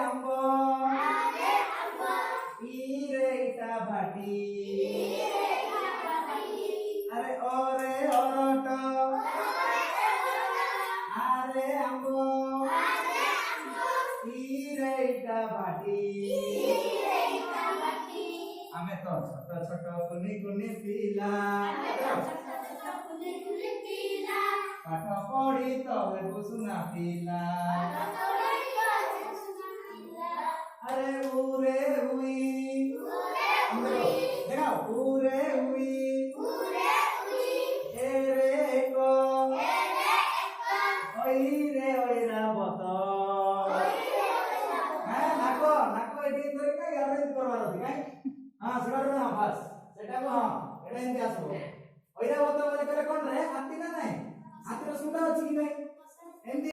आंबो इरे इटा भाटी अरे ओरे ओरट आरे आंबो इरे इटा भाटी आमे तो छोट छोट कुनी कुनी पिला पाठ पढ़ी तबे कुसुना पिला अरे उरे हुई देखो उरे हुई एरे को ओई रे ओइरा बतो